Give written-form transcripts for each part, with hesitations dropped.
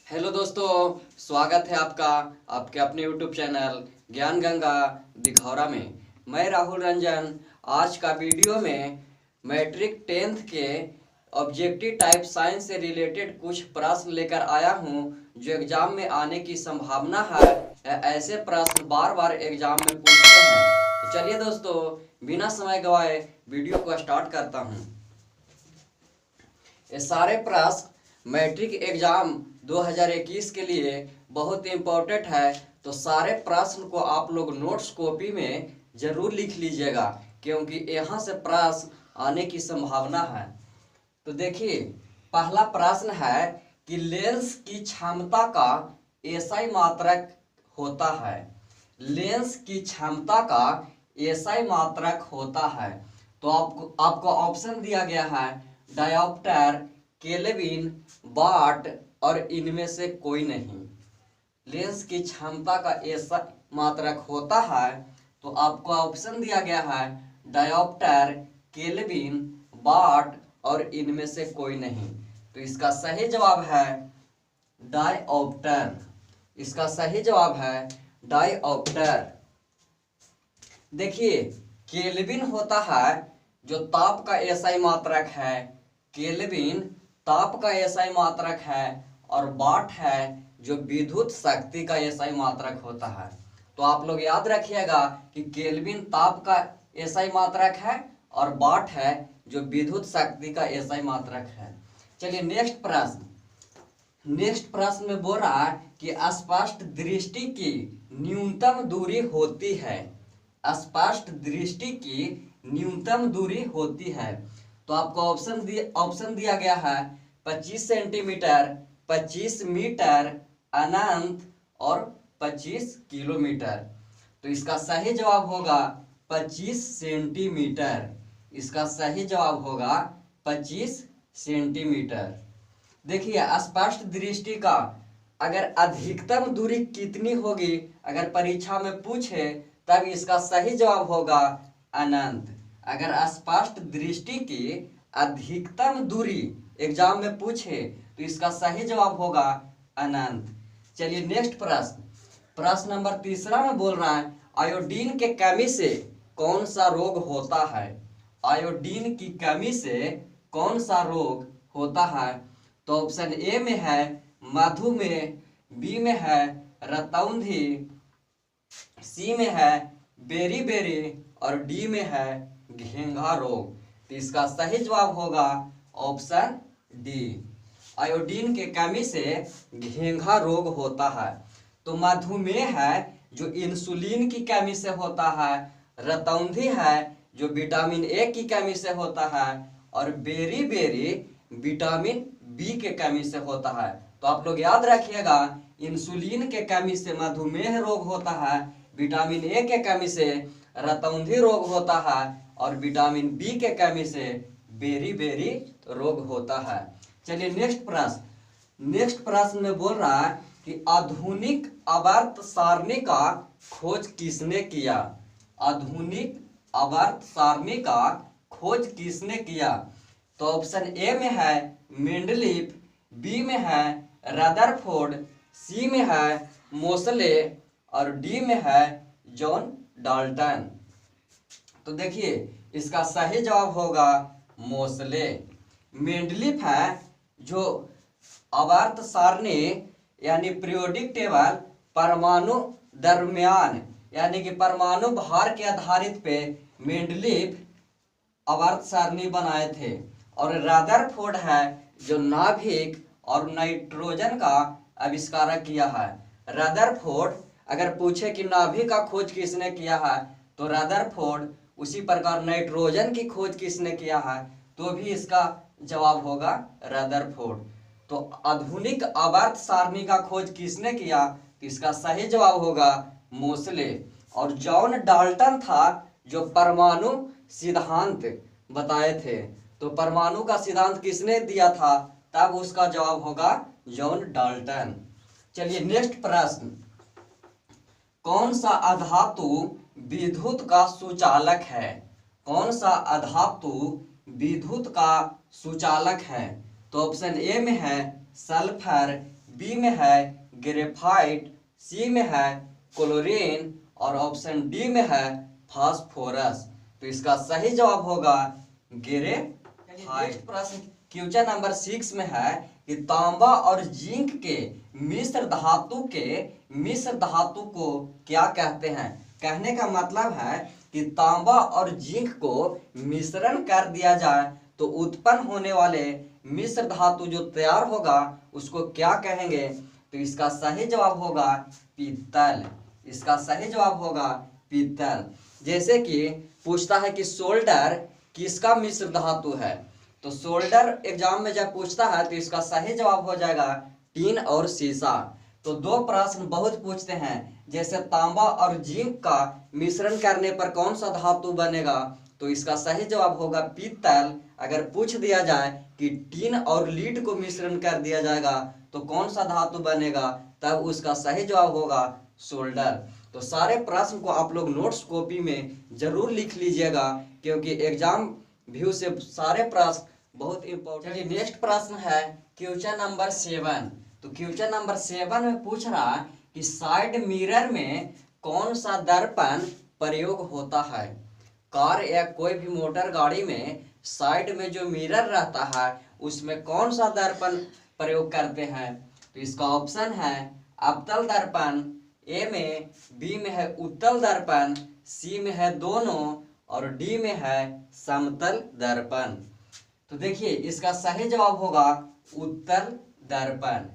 Hello दोस्तों, स्वागत है आपका आपके अपने यूट्यूब चैनल ज्ञान गंगा दिघौरा में। मैं राहुल रंजन आज का वीडियो में मैट्रिक 10th के ऑब्जेक्टिव टाइप साइंस से रिलेटेड कुछ प्रश्न लेकर आया हूं जो एग्जाम में आने की संभावना है। ऐसे प्रश्न बार बार एग्जाम में पूछते हैं। तो चलिए दोस्तों, बिना समय गवाए वीडियो को स्टार्ट करता हूं। ये सारे प्रश्न मैट्रिक एग्जाम 2021 के लिए बहुत इम्पोर्टेंट है। तो सारे प्रश्न को आप लोग नोट्स कॉपी में जरूर लिख लीजिएगा, क्योंकि यहाँ से प्रश्न आने की संभावना है। तो देखिए, पहला प्रश्न है कि लेंस की क्षमता का एसआई मात्रक होता है। लेंस की क्षमता का एसआई मात्रक होता है। तो आपको ऑप्शन दिया गया है डायोप्टर, केल्विन, वाट और इनमें से कोई नहीं। लेंस की क्षमता का ऐसा मात्रक होता है, तो आपको ऑप्शन दिया गया है डायोप्टर, केल्विन, वाट और इनमें से कोई नहीं। तो इसका सही जवाब है डायोप्टर। इसका सही जवाब है डायोप्टर। देखिए, केल्विन होता है जो ताप का एसआई मात्रक है, केल्विन ताप का एसआई मात्रक है, और वाट है जो विद्युत शक्ति का एसआई मात्रक होता है। तो आप लोग याद रखिएगा कि केल्विन ताप का एसआई मात्रक है और वाट है जो विद्युत शक्ति का एसआई मात्रक है। चलिए नेक्स्ट प्रश्न में बोल रहा है कि स्पष्ट दृष्टि की न्यूनतम दूरी होती है। स्पष्ट दृष्टि की न्यूनतम दूरी होती है। तो आपको ऑप्शन दिया गया है 25 सेंटीमीटर, 25 मीटर, अनंत और 25 किलोमीटर। तो इसका सही जवाब होगा 25 सेंटीमीटर। इसका सही जवाब होगा 25 सेंटीमीटर। देखिए, स्पष्ट दृष्टि का अगर अधिकतम दूरी कितनी होगी, अगर परीक्षा में पूछे तब इसका सही जवाब होगा अनंत। अगर स्पष्ट दृष्टि की अधिकतम दूरी एग्जाम में पूछे तो इसका सही जवाब होगा अनंत। चलिए नेक्स्ट प्रश्न नंबर तीसरा में बोल रहा है आयोडीन के कमी से कौन सा रोग होता है। आयोडीन की कमी से कौन सा रोग होता है। तो ऑप्शन ए में है मधुमेह, बी में है रतौंधी, सी में है बेरी और डी में है घेंघा रोग। तो इसका सही जवाब होगा ऑप्शन डी। आयोडीन के कमी से घेंघा रोग होता है। तो मधुमेह है जो इंसुलिन की कमी से होता है, रतौंधी है जो विटामिन ए की कमी से होता है, और बेरी विटामिन बी के कमी से होता है। तो आप लोग याद रखिएगा, इंसुलिन के कमी से मधुमेह रोग होता है, विटामिन ए के कमी से रतौंधी रोग होता है, और विटामिन बी के कमी से बेरी रोग होता है। चलिए नेक्स्ट प्रश्न में बोल रहा है कि आधुनिक आवर्त सारणी का खोज किसने किया। आधुनिक आवर्त सारणी का खोज किसने किया। तो ऑप्शन ए में है मेंडलीफ, बी में है रदरफोर्ड, सी में है मोसले और डी में है जॉन डाल्टन। तो देखिए, इसका सही जवाब होगा मोसले। मेंडलीफ है जो आवर्त सारणी यानी पीरियोडिक टेबल परमाणु दरमियान यानी कि परमाणु भार के आधारित पे मेंडलीफ आवर्त सारणी बनाए थे। और रदरफोर्ड है जो नाभिक और नाइट्रोजन का आविष्कार किया है। रदरफोर्ड अगर पूछे कि नाभिक का खोज किसने किया है तो रदरफोर्ड, उसी प्रकार नाइट्रोजन की खोज किसने किया है तो भी इसका जवाब होगा रदरफोर्ड। तो आधुनिक आवर्त सारणी का खोज किसने किया तो इसका सही जवाब होगा मोसले। और जॉन डाल्टन था जो परमाणु सिद्धांत बताए थे। तो परमाणु का सिद्धांत किसने दिया था, तब उसका जवाब होगा जॉन डाल्टन। चलिए नेक्स्ट प्रश्न, कौन सा अधातु विद्युत का सुचालक है। कौन सा अधातु विद्युत का सुचालक है। तो ऑप्शन ए में है सल्फर, बी में है ग्रेफाइट, सी में है क्लोरीन और ऑप्शन डी में है फास्फोरस। तो इसका सही जवाब होगा ग्रेफाइट। प्रश्न क्वेश्चन नंबर 6 में है कि तांबा और जिंक के मिश्र धातु को क्या कहते हैं। कहने का मतलब है कि तांबा और जिंक को मिश्रण कर दिया जाए तो उत्पन्न होने वाले मिश्र धातु जो तैयार होगा उसको क्या कहेंगे। तो इसका सही जवाब होगा पीतल। इसका सही जवाब होगा पीतल। जैसे कि पूछता है कि सोल्डर किसका मिश्र धातु है, तो सोल्डर एग्जाम में जब पूछता है तो इसका सही जवाब हो जाएगा टीन और सीसा। तो दो प्रश्न बहुत पूछते हैं, जैसे तांबा और जिंक का मिश्रण करने पर कौन सा धातु बनेगा, तो इसका सही जवाब होगा पीतल। अगर पूछ दिया जाए कि टीन और लीड को मिश्रण कर दिया जाएगा तो कौन सा धातु बनेगा, तब उसका सही जवाब होगा सोल्डर। तो सारे प्रश्न को आप लोग नोट्स कॉपी में जरूर लिख लीजिएगा, क्योंकि एग्जाम व्यू से सारे प्रश्न बहुत इंपॉर्टेंट। चलिए नेक्स्ट प्रश्न है क्वेश्चन नंबर 7। तो क्वेश्चन नंबर 7 में पूछ रहा है कि साइड मिरर में कौन सा दर्पण प्रयोग होता है। कार या कोई भी मोटर गाड़ी में साइड में जो मिरर रहता है उसमें कौन सा दर्पण प्रयोग करते हैं। तो इसका ऑप्शन है अवतल दर्पण, ए में, बी में है उत्तल दर्पण, सी में है दोनों और डी में है समतल दर्पण। तो देखिए इसका सही जवाब होगा उत्तल दर्पण।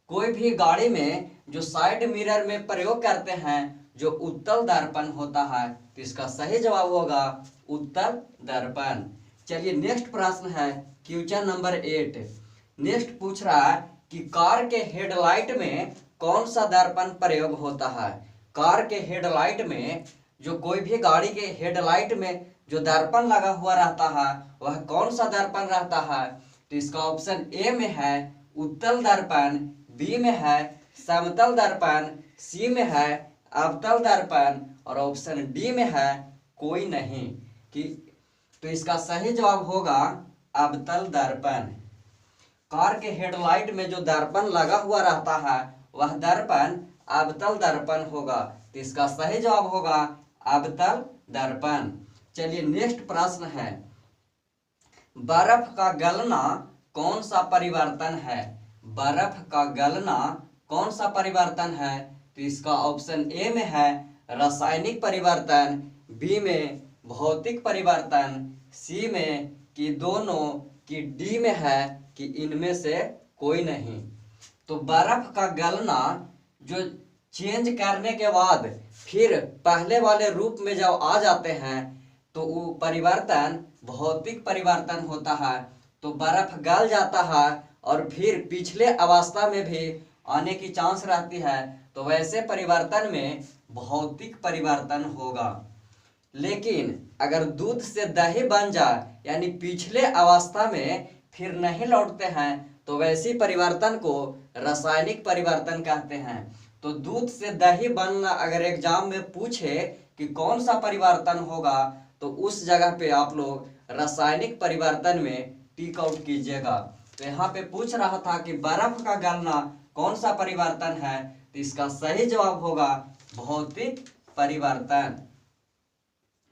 कोई भी गाड़ी में जो साइड मिरर में प्रयोग करते हैं जो उत्तल दर्पण होता है, तो इसका सही जवाब होगा उत्तल दर्पण। चलिए नेक्स्ट प्रश्न है क्वेश्चन नंबर 8। नेक्स्ट पूछ रहा है कि कार के हेडलाइट में कौन सा दर्पण प्रयोग होता है। कार के हेडलाइट में, जो कोई भी गाड़ी के हेडलाइट में जो दर्पण लगा हुआ रहता है वह कौन सा दर्पण रहता है। तो इसका ऑप्शन ए में है उत्तल दर्पण, बी में है समतल दर्पण, सी में है अवतल दर्पण और ऑप्शन डी में है कोई नहीं। कि तो इसका सही जवाब होगा अवतल दर्पण। कार के हेडलाइट में जो दर्पण लगा हुआ रहता है वह दर्पण अवतल दर्पण होगा। तो इसका सही जवाब होगा अवतल दर्पण। चलिए नेक्स्ट प्रश्न है, बर्फ का गलना कौन सा परिवर्तन है। बर्फ का गलना कौन सा परिवर्तन है। तो इसका ऑप्शन ए में है रासायनिक परिवर्तन, बी में भौतिक परिवर्तन, सी में कि दोनों, कि डी में है कि इनमें से कोई नहीं। तो बर्फ का गलना जो चेंज करने के बाद फिर पहले वाले रूप में जब आ जाते हैं तो वो परिवर्तन भौतिक परिवर्तन होता है। तो बर्फ गल जाता है और फिर पिछले अवस्था में भी आने की चांस रहती है, तो वैसे परिवर्तन में भौतिक परिवर्तन होगा। लेकिन अगर दूध से दही बन जाए यानी पिछले अवस्था में फिर नहीं लौटते हैं तो वैसी परिवर्तन को रासायनिक परिवर्तन कहते हैं। तो दूध से दही बनना अगर एग्जाम में पूछे कि कौन सा परिवर्तन होगा तो उस जगह पे आप लोग रासायनिक परिवर्तन में टिक आउट कीजिएगा। तो यहाँ पे पूछ रहा था कि बर्फ का गलना कौन सा परिवर्तन है, तो इसका सही जवाब होगा भौतिक परिवर्तन।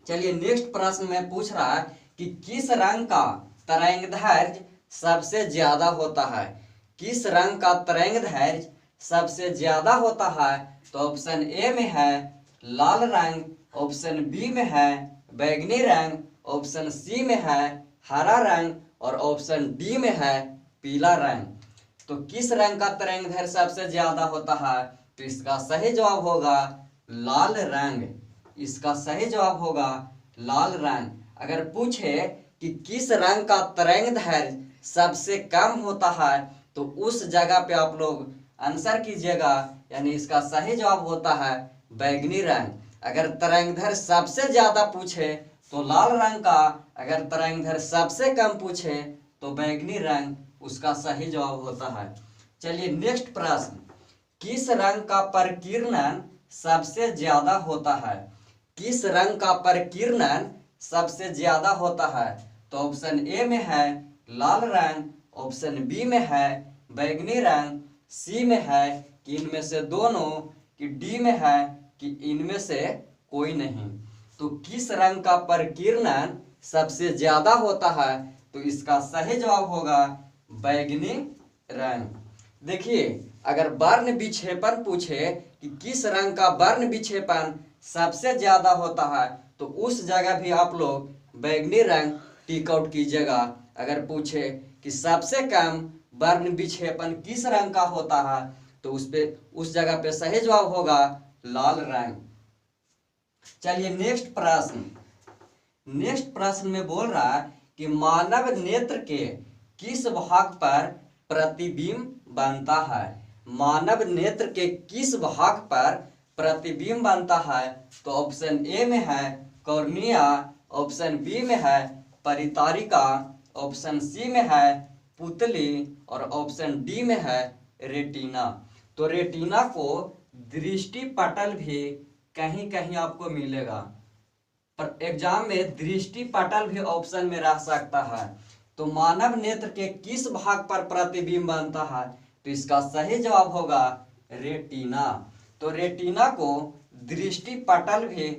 चलिए नेक्स्ट प्रश्न में पूछ रहा है कि किस रंग का तरंगदैर्घ्य सबसे ज्यादा होता है। किस रंग का तरंगदैर्घ्य सबसे ज्यादा होता है। तो ऑप्शन ए में है लाल रंग, ऑप्शन बी में है बैंगनी रंग, ऑप्शन सी में है हरा रंग और ऑप्शन डी में है पीला रंग। तो किस रंग का तरंगदैर्घ्य सबसे ज्यादा होता है। तो इसका सही जवाब होगा लाल रंग। इसका सही जवाब होगा लाल रंग। अगर पूछे कि किस रंग का तरंगदैर्घ्य सबसे कम होता है तो उस जगह पे आप लोग आंसर कीजिएगा, यानी इसका सही जवाब होता है बैंगनी रंग। अगर तरंगदैर्घ्य सबसे ज्यादा पूछे तो लाल रंग का, अगर तरंगदैर्घ्य सबसे कम पूछे तो बैंगनी रंग उसका सही जवाब होता है। चलिए नेक्स्ट प्रश्न, किस रंग का प्रकीर्णन सबसे ज्यादा होता है। किस रंग का प्रकीर्णन सबसे ज्यादा होता है। तो ऑप्शन ए में है लाल रंग, ऑप्शन बी में है बैंगनी रंग, सी में है कि इनमें से दोनों, कि डी में है कि इनमें से कोई नहीं। तो किस रंग का परिकीर्णन सबसे ज्यादा होता है? तो इसका सही जवाब होगा बैगनी रंग। देखिए, अगर वर्ण विक्षेपण पूछे कि किस रंग का वर्ण विक्षेपण सबसे ज्यादा होता है, तो उस जगह भी आप लोग बैगनी रंग टिक आउट कीजिएगा। अगर पूछे कि सबसे कम वर्ण विक्षेपण किस रंग का होता है, तो उस जगह पे सही जवाब होगा लाल रंग। चलिए नेक्स्ट प्रश्न में बोल रहा है कि मानव नेत्र के किस भाग पर प्रतिबिंब बनता है? मानव नेत्र के किस भाग पर प्रतिबिंब बनता है? तो ऑप्शन ए में है कॉर्निया, ऑप्शन बी में है परितारिका, ऑप्शन सी में है पुतली और ऑप्शन डी में है रेटिना। तो रेटिना को दृष्टि पटल भी कहीं कहीं आपको मिलेगा, पर एग्जाम में दृष्टि पटल भी ऑप्शन में रह सकता है। तो मानव नेत्र के किस भाग पर प्रतिबिंब बनता है? तो इसका सही जवाब होगा रेटिना। तो रेटिना को दृष्टि पटल भी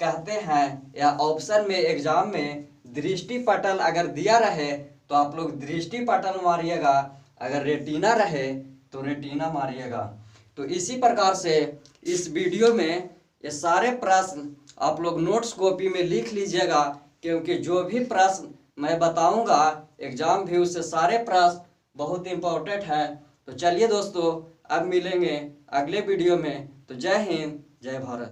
कहते हैं, या ऑप्शन में एग्जाम में दृष्टि पटल अगर दिया रहे तो आप लोग दृष्टि पटल मारिएगा, अगर रेटिना रहे तो रेटिना मारिएगा। तो इसी प्रकार से इस वीडियो में ये सारे प्रश्न आप लोग नोट्स कॉपी में लिख लीजिएगा, क्योंकि जो भी प्रश्न मैं बताऊंगा एग्जाम व्यू से सारे प्रश्न बहुत इंपॉर्टेंट है। तो चलिए दोस्तों, अब मिलेंगे अगले वीडियो में। तो जय हिंद, जय भारत।